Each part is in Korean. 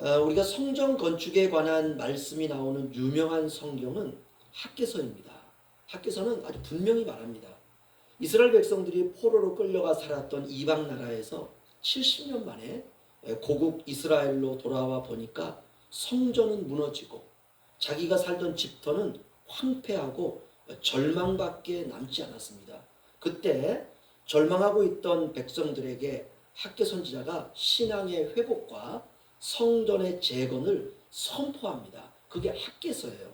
우리가 성전 건축에 관한 말씀이 나오는 유명한 성경은 학개서입니다. 학개서는 아주 분명히 말합니다. 이스라엘 백성들이 포로로 끌려가 살았던 이방 나라에서 70년 만에 고국 이스라엘로 돌아와 보니까 성전은 무너지고 자기가 살던 집터는 황폐하고 절망밖에 남지 않았습니다. 그때 절망하고 있던 백성들에게 학개 선지자가 신앙의 회복과 성전의 재건을 선포합니다. 그게 학개서예요.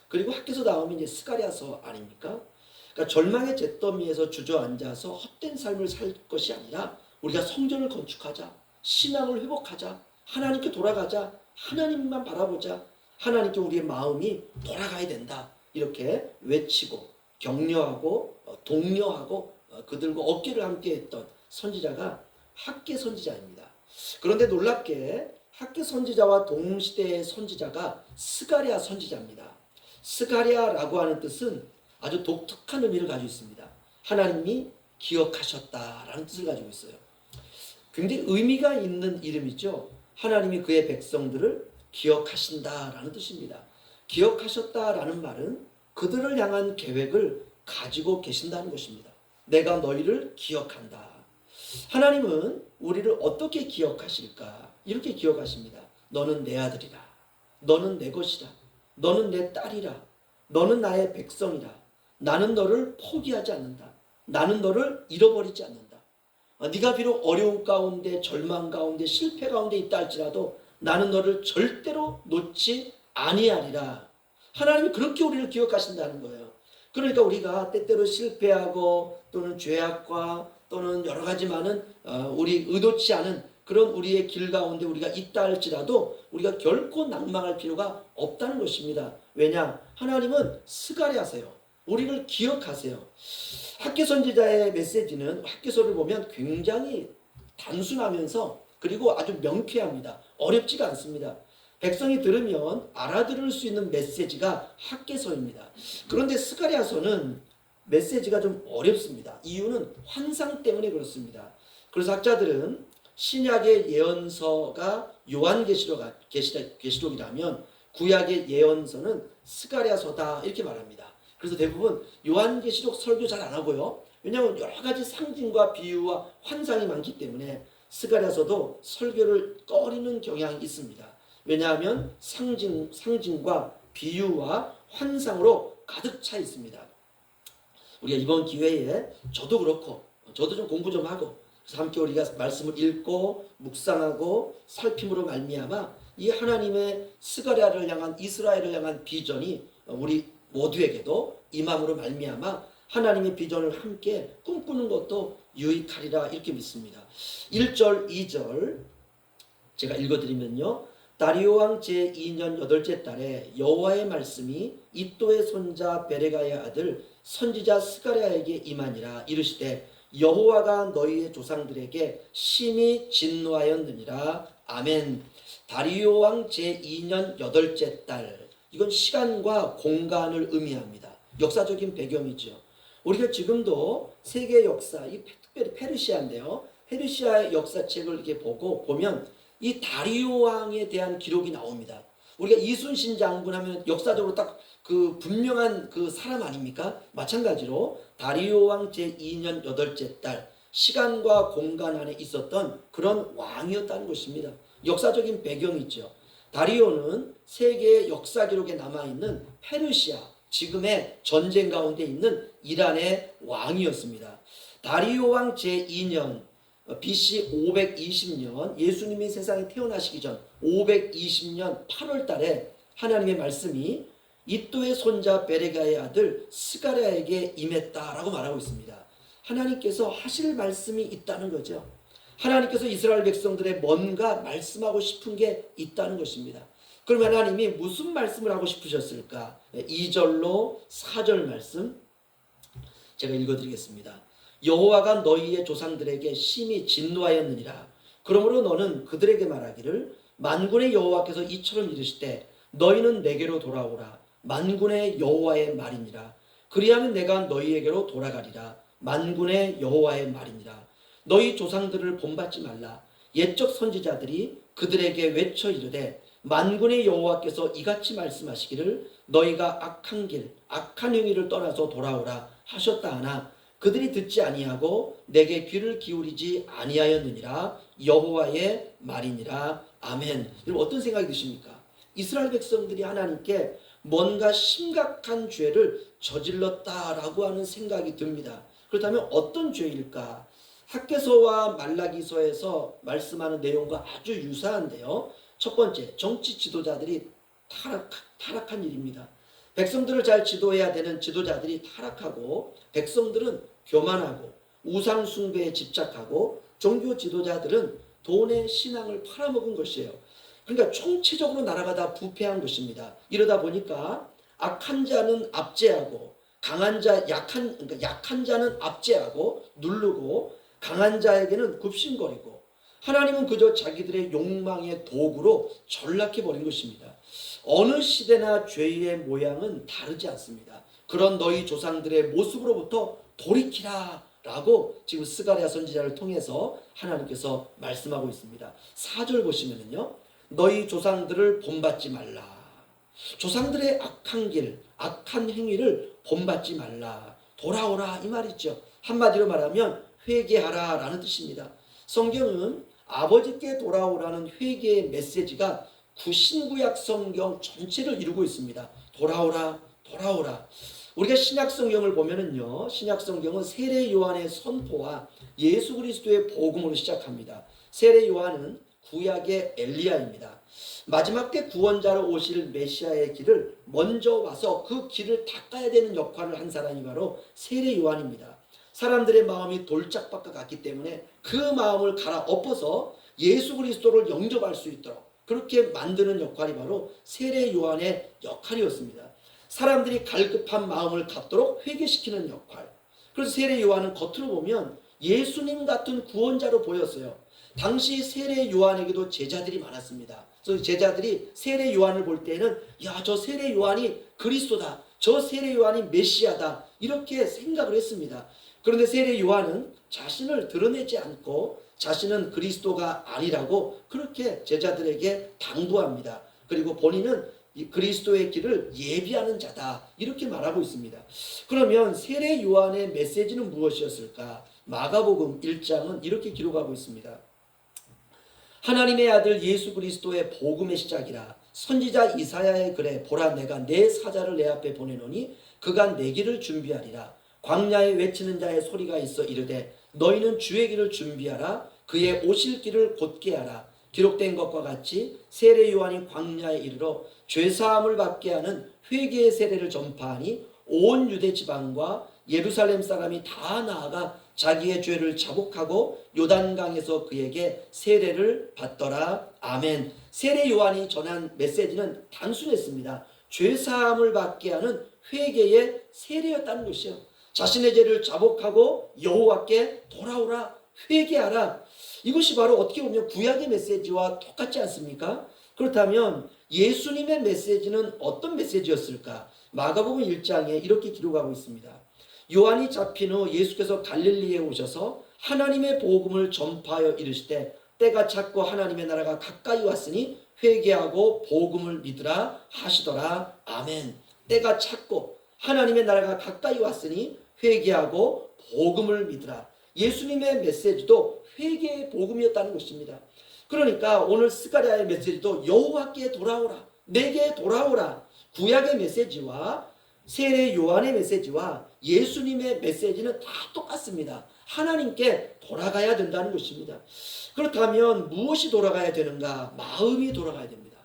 그리고 학개서 다음이 이제 스가랴서 아닙니까? 그러니까 절망의 잿더미에서 주저앉아서 헛된 삶을 살 것이 아니라 우리가 성전을 건축하자, 신앙을 회복하자, 하나님께 돌아가자, 하나님만 바라보자, 하나님께 우리의 마음이 돌아가야 된다. 이렇게 외치고 격려하고 독려하고 그들과 어깨를 함께 했던 선지자가 학개 선지자입니다. 그런데 놀랍게 학개 선지자와 동시대의 선지자가 스가랴 선지자입니다. 스가랴라고 하는 뜻은 아주 독특한 의미를 가지고 있습니다. 하나님이 기억하셨다라는 뜻을 가지고 있어요. 굉장히 의미가 있는 이름이죠. 하나님이 그의 백성들을 기억하신다라는 뜻입니다. 기억하셨다라는 말은 그들을 향한 계획을 가지고 계신다는 것입니다. 내가 너희를 기억한다. 하나님은 우리를 어떻게 기억하실까? 이렇게 기억하십니다. 너는 내 아들이라. 너는 내 것이라. 너는 내 딸이라. 너는 나의 백성이라. 나는 너를 포기하지 않는다. 나는 너를 잃어버리지 않는다. 네가 비록 어려움 가운데 절망 가운데 실패 가운데 있다 할지라도 나는 너를 절대로 놓지 아니하리라. 하나님이 그렇게 우리를 기억하신다는 거예요. 그러니까 우리가 때때로 실패하고 또는 죄악과 또는 여러 가지 많은 우리 의도치 않은 그런 우리의 길 가운데 우리가 있다 할지라도 우리가 결코 낭망할 필요가 없다는 것입니다. 왜냐? 하나님은 스가랴세요. 우리를 기억하세요. 학개 선지자의 메시지는 학개서를 보면 굉장히 단순하면서 그리고 아주 명쾌합니다. 어렵지가 않습니다. 백성이 들으면 알아들을 수 있는 메시지가 학개서입니다. 그런데 스가랴서는 메시지가 좀 어렵습니다. 이유는 환상 때문에 그렇습니다. 그래서 학자들은 신약의 예언서가 요한계시록이라면 구약의 예언서는 스가랴서다 이렇게 말합니다. 그래서 대부분 요한계시록 설교 잘 안 하고요. 왜냐하면 여러 가지 상징과 비유와 환상이 많기 때문에 스가랴서도 설교를 꺼리는 경향이 있습니다. 왜냐하면 상징과 비유와 환상으로 가득 차 있습니다. 우리가 이번 기회에 저도 그렇고 저도 좀 공부 좀 하고 그래서 함께 우리가 말씀을 읽고 묵상하고 살핌으로 말미암아 이 하나님의 스가랴를 향한 이스라엘을 향한 비전이 우리 모두에게도 임함으로 말미암아 하나님의 비전을 함께 꿈꾸는 것도 유익하리라 이렇게 믿습니다. 1절 2절 제가 읽어드리면요. 다리오 왕 제2년 8째 달에 여호와의 말씀이 이또의 손자 베레가의 아들 선지자 스가랴에게 임하니라. 이르시되 여호와가 너희의 조상들에게 심히 진노하였느니라. 아멘. 다리오 왕 제2년 8째 달. 이건 시간과 공간을 의미합니다. 역사적인 배경이죠. 우리가 지금도 세계 역사, 특별히 페르시아인데요. 페르시아의 역사책을 이렇게 보면 이 다리오 왕에 대한 기록이 나옵니다. 우리가 이순신 장군 하면 역사적으로 딱 그 분명한 그 사람 아닙니까? 마찬가지로 다리오 왕 제2년 8째 달 시간과 공간 안에 있었던 그런 왕이었다는 것입니다. 역사적인 배경이죠. 다리오는 세계의 역사 기록에 남아있는 페르시아, 지금의 전쟁 가운데 있는 이란의 왕이었습니다. 다리오 왕 제2년 BC 520년 예수님이 세상에 태어나시기 전 520년 8월 달에 하나님의 말씀이 이또의 손자 베레가의 아들 스가랴에게 임했다라고 말하고 있습니다. 하나님께서 하실 말씀이 있다는 거죠. 하나님께서 이스라엘 백성들의 뭔가 말씀하고 싶은 게 있다는 것입니다. 그럼 하나님이 무슨 말씀을 하고 싶으셨을까? 2절로 4절 말씀 제가 읽어드리겠습니다. 여호와가 너희의 조상들에게 심히 진노하였느니라. 그러므로 너는 그들에게 말하기를 만군의 여호와께서 이처럼 이르시되 너희는 내게로 돌아오라. 만군의 여호와의 말이니라. 그리하면 내가 너희에게로 돌아가리라. 만군의 여호와의 말이니라. 너희 조상들을 본받지 말라. 옛적 선지자들이 그들에게 외쳐 이르되 만군의 여호와께서 이같이 말씀하시기를 너희가 악한 길 악한 행위를 떠나서 돌아오라 하셨다 하나 그들이 듣지 아니하고 내게 귀를 기울이지 아니하였느니라 여호와의 말이니라. 아멘. 여러분 어떤 생각이 드십니까? 이스라엘 백성들이 하나님께 뭔가 심각한 죄를 저질렀다라고 하는 생각이 듭니다. 그렇다면 어떤 죄일까? 학개서와 말라기서에서 말씀하는 내용과 아주 유사한데요. 첫 번째, 정치 지도자들이 타락한 일입니다. 백성들을 잘 지도해야 되는 지도자들이 타락하고 백성들은 교만하고 우상 숭배에 집착하고 종교 지도자들은 돈의 신앙을 팔아먹은 것이에요. 그러니까 총체적으로 나라가 다 부패한 것입니다. 이러다 보니까 악한 자는 압제하고 그러니까 약한 자는 압제하고 누르고 강한 자에게는 굽신거리고 하나님은 그저 자기들의 욕망의 도구로 전락해 버린 것입니다. 어느 시대나 죄의 모양은 다르지 않습니다. 그런 너희 조상들의 모습으로부터 돌이키라 라고 지금 스가랴 선지자를 통해서 하나님께서 말씀하고 있습니다. 4절 보시면요, 너희 조상들을 본받지 말라. 조상들의 악한 길, 악한 행위를 본받지 말라. 돌아오라 이 말이죠. 한마디로 말하면 회개하라 라는 뜻입니다. 성경은 아버지께 돌아오라는 회개의 메시지가 구신구약 성경 전체를 이루고 있습니다. 돌아오라, 돌아오라. 우리가 신약 성경을 보면은요, 신약 성경은 세례 요한의 선포와 예수 그리스도의 복음으로 시작합니다. 세례 요한은 구약의 엘리야입니다. 마지막 때 구원자로 오실 메시아의 길을 먼저 와서 그 길을 닦아야 되는 역할을 한 사람이 바로 세례 요한입니다. 사람들의 마음이 돌짝박과 같기 때문에 그 마음을 갈아엎어서 예수 그리스도를 영접할 수 있도록 그렇게 만드는 역할이 바로 세례 요한의 역할이었습니다. 사람들이 갈급한 마음을 갖도록 회개시키는 역할. 그래서 세례 요한은 겉으로 보면 예수님 같은 구원자로 보였어요. 당시 세례 요한에게도 제자들이 많았습니다. 그래서 제자들이 세례 요한을 볼 때는 야, 저 세례 요한이 그리스도다. 저 세례 요한이 메시아다. 이렇게 생각을 했습니다. 그런데 세례 요한은 자신을 드러내지 않고 자신은 그리스도가 아니라고 그렇게 제자들에게 당부합니다. 그리고 본인은 이 그리스도의 길을 예비하는 자다 이렇게 말하고 있습니다. 그러면 세례 요한의 메시지는 무엇이었을까? 마가복음 1장은 이렇게 기록하고 있습니다. 하나님의 아들 예수 그리스도의 복음의 시작이라. 선지자 이사야의 글에 보라 내가 내 사자를 내 앞에 보내노니 그가 내 길을 준비하리라. 광야에 외치는 자의 소리가 있어 이르되 너희는 주의 길을 준비하라. 그의 오실 길을 곧게 하라. 기록된 것과 같이 세례 요한이 광야에 이르러 죄사함을 받게 하는 회개의 세례를 전파하니 온 유대 지방과 예루살렘 사람이 다 나아가 자기의 죄를 자복하고 요단강에서 그에게 세례를 받더라. 아멘. 세례 요한이 전한 메시지는 단순했습니다. 죄사함을 받게 하는 회개의 세례였다는 것이요. 자신의 죄를 자복하고 여호와께 돌아오라, 회개하라. 이것이 바로 어떻게 보면 구약의 메시지와 똑같지 않습니까? 그렇다면 예수님의 메시지는 어떤 메시지였을까? 마가복음 1장에 이렇게 기록하고 있습니다. 요한이 잡힌 후 예수께서 갈릴리에 오셔서 하나님의 복음을 전파하여 이르시되 때가 찼고 하나님의 나라가 가까이 왔으니 회개하고 복음을 믿으라 하시더라. 아멘. 때가 찼고 하나님의 나라가 가까이 왔으니 회개하고 복음을 믿으라. 예수님의 메시지도 회개의 복음이었다는 것입니다. 그러니까 오늘 스가랴의 메시지도 여호와께 돌아오라, 내게 돌아오라. 구약의 메시지와 세례 요한의 메시지와 예수님의 메시지는 다 똑같습니다. 하나님께 돌아가야 된다는 것입니다. 그렇다면 무엇이 돌아가야 되는가? 마음이 돌아가야 됩니다.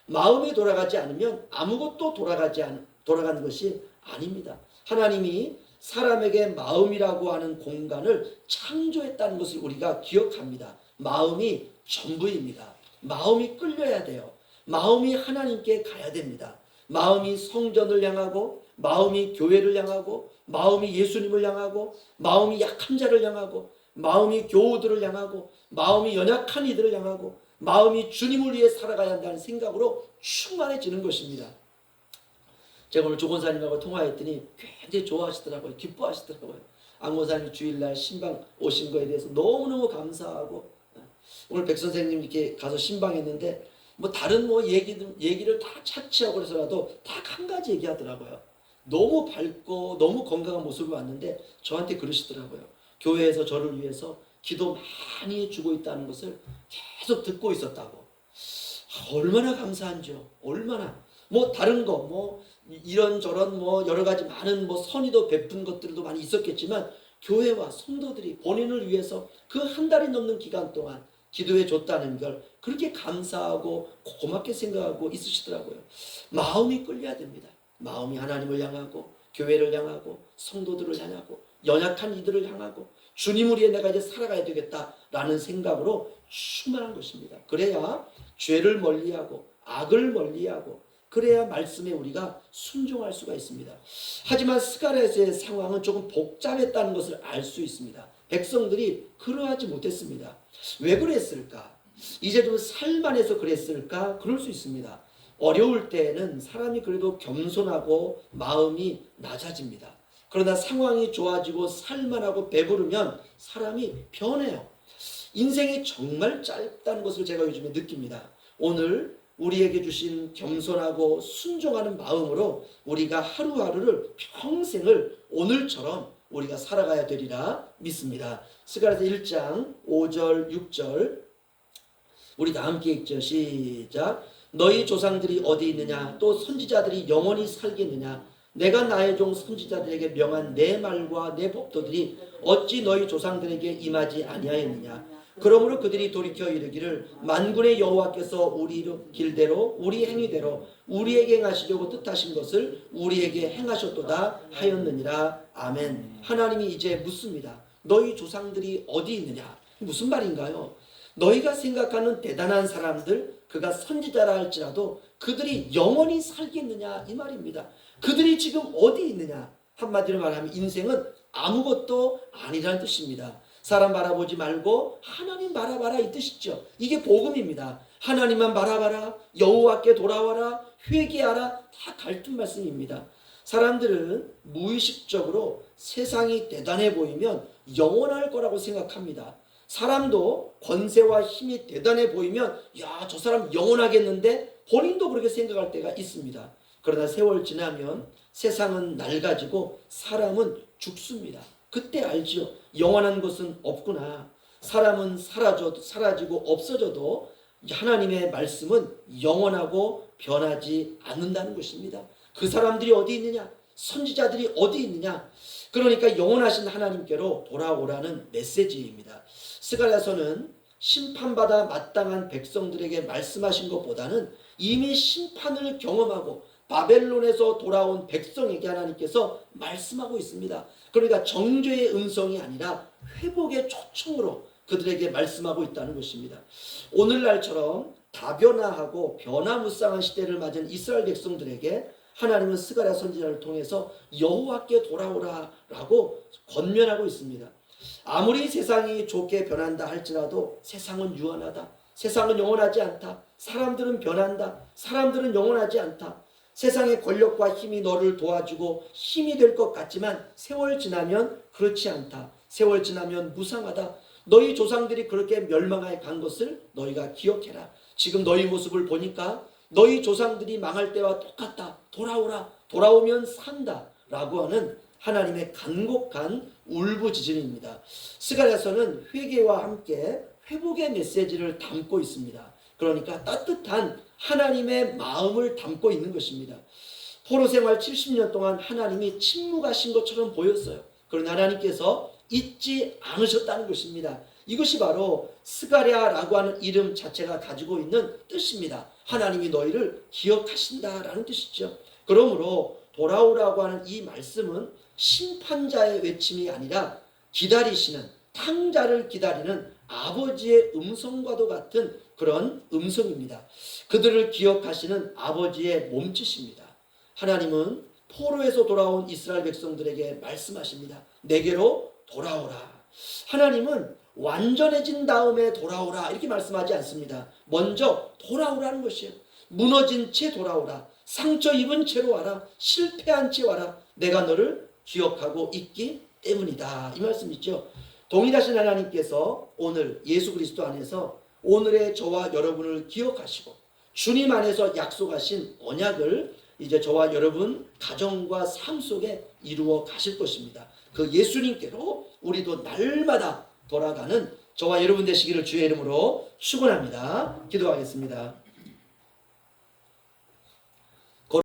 마음이 돌아가지 않으면 아무것도 돌아가는 것이 아닙니다. 하나님이 사람에게 마음이라고 하는 공간을 창조했다는 것을 우리가 기억합니다. 마음이 전부입니다. 마음이 끌려야 돼요. 마음이 하나님께 가야 됩니다. 마음이 성전을 향하고 마음이 교회를 향하고 마음이 예수님을 향하고 마음이 약한 자를 향하고 마음이 교우들을 향하고 마음이 연약한 이들을 향하고 마음이 주님을 위해 살아가야 한다는 생각으로 충만해지는 것입니다. 제가 오늘 조 권사님하고 통화했더니 굉장히 좋아하시더라고요. 기뻐하시더라고요. 안 권사님이 주일날 신방 오신 거에 대해서 너무너무 감사하고 오늘 백 선생님 이렇게 가서 신방했는데 뭐 다른 뭐 얘기를 다 차치하고 그래서라도 딱 한 가지 얘기하더라고요. 너무 밝고 너무 건강한 모습을 봤는데 저한테 그러시더라고요. 교회에서 저를 위해서 기도 많이 주고 있다는 것을 계속 듣고 있었다고. 얼마나 감사한지요. 얼마나 뭐 다른 거 뭐 이런저런 뭐 여러 가지 많은 뭐 선의도 베푼 것들도 많이 있었겠지만 교회와 성도들이 본인을 위해서 그 한 달이 넘는 기간 동안 기도해 줬다는 걸 그렇게 감사하고 고맙게 생각하고 있으시더라고요. 마음이 끌려야 됩니다. 마음이 하나님을 향하고 교회를 향하고 성도들을 향하고 연약한 이들을 향하고 주님을 위해 내가 이제 살아가야 되겠다라는 생각으로 충만한 것입니다. 그래야 죄를 멀리하고 악을 멀리하고 그래야 말씀에 우리가 순종할 수가 있습니다. 하지만 스가랴서의 상황은 조금 복잡했다는 것을 알 수 있습니다. 백성들이 그러하지 못했습니다. 왜 그랬을까? 이제 좀 살만해서 그랬을까? 그럴 수 있습니다. 어려울 때에는 사람이 그래도 겸손하고 마음이 낮아집니다. 그러나 상황이 좋아지고 살만하고 배부르면 사람이 변해요. 인생이 정말 짧다는 것을 제가 요즘에 느낍니다. 오늘 우리에게 주신 겸손하고 순종하는 마음으로 우리가 하루하루를 평생을 오늘처럼 우리가 살아가야 되리라 믿습니다. 스가랴서 1장 5절 6절 우리 다 함께 읽죠. 시작. 너희 조상들이 어디 있느냐? 또 선지자들이 영원히 살겠느냐? 내가 나의 종 선지자들에게 명한 내 말과 내 법도들이 어찌 너희 조상들에게 임하지 아니하였느냐? 그러므로 그들이 돌이켜 이르기를 만군의 여호와께서 우리 길대로 우리 행위대로 우리에게 행하시려고 뜻하신 것을 우리에게 행하셨도다 하였느니라. 아멘. 하나님이 이제 묻습니다. 너희 조상들이 어디 있느냐? 무슨 말인가요? 너희가 생각하는 대단한 사람들, 그가 선지자라 할지라도 그들이 영원히 살겠느냐 이 말입니다. 그들이 지금 어디 있느냐? 한마디로 말하면 인생은 아무것도 아니라는 뜻입니다. 사람 바라보지 말고 하나님 바라봐라 이 뜻이죠. 이게 복음입니다. 하나님만 바라봐라, 여호와께 돌아와라, 회개하라, 다 갈등 말씀입니다. 사람들은 무의식적으로 세상이 대단해 보이면 영원할 거라고 생각합니다. 사람도 권세와 힘이 대단해 보이면 야, 저 사람 영원하겠는데 본인도 그렇게 생각할 때가 있습니다. 그러나 세월 지나면 세상은 낡아지고 사람은 죽습니다. 그때 알지요. 영원한 것은 없구나. 사람은 사라지고 없어져도 하나님의 말씀은 영원하고 변하지 않는다는 것입니다. 그 사람들이 어디 있느냐? 선지자들이 어디 있느냐? 그러니까 영원하신 하나님께로 돌아오라는 메시지입니다. 스가랴서는 심판받아 마땅한 백성들에게 말씀하신 것보다는 이미 심판을 경험하고 바벨론에서 돌아온 백성에게 하나님께서 말씀하고 있습니다. 그러니까 정죄의 음성이 아니라 회복의 초청으로 그들에게 말씀하고 있다는 것입니다. 오늘날처럼 다변화하고 변화무쌍한 시대를 맞은 이스라엘 백성들에게 하나님은 스가랴 선지자를 통해서 여호와께 돌아오라라고 권면하고 있습니다. 아무리 세상이 좋게 변한다 할지라도 세상은 유한하다. 세상은 영원하지 않다. 사람들은 변한다. 사람들은 영원하지 않다. 세상의 권력과 힘이 너를 도와주고 힘이 될 것 같지만 세월 지나면 그렇지 않다. 세월 지나면 무상하다. 너희 조상들이 그렇게 멸망하여 간 것을 너희가 기억해라. 지금 너희 모습을 보니까 너희 조상들이 망할 때와 똑같다. 돌아오라. 돌아오면 산다. 라고 하는 하나님의 간곡한 울부짖음입니다. 스가랴서는 회개와 함께 회복의 메시지를 담고 있습니다. 그러니까 따뜻한 하나님의 마음을 담고 있는 것입니다. 포로 생활 70년 동안 하나님이 침묵하신 것처럼 보였어요. 그러나 하나님께서 잊지 않으셨다는 것입니다. 이것이 바로 스가랴라고 하는 이름 자체가 가지고 있는 뜻입니다. 하나님이 너희를 기억하신다라는 뜻이죠. 그러므로 돌아오라고 하는 이 말씀은 심판자의 외침이 아니라 기다리시는 탕자를 기다리는 아버지의 음성과도 같은 그런 음성입니다. 그들을 기억하시는 아버지의 몸짓입니다. 하나님은 포로에서 돌아온 이스라엘 백성들에게 말씀하십니다. 내게로 돌아오라. 하나님은 완전해진 다음에 돌아오라 이렇게 말씀하지 않습니다. 먼저 돌아오라는 것이에요. 무너진 채 돌아오라. 상처 입은 채로 와라. 실패한 채 와라. 내가 너를 기억하고 있기 때문이다. 이 말씀이죠. 동일하신 하나님께서 오늘 예수 그리스도 안에서 오늘의 저와 여러분을 기억하시고 주님 안에서 약속하신 언약을 이제 저와 여러분 가정과 삶 속에 이루어 가실 것입니다. 그 예수님께로 우리도 날마다 돌아가는 저와 여러분 되시기를 주의 이름으로 축원합니다. 기도하겠습니다.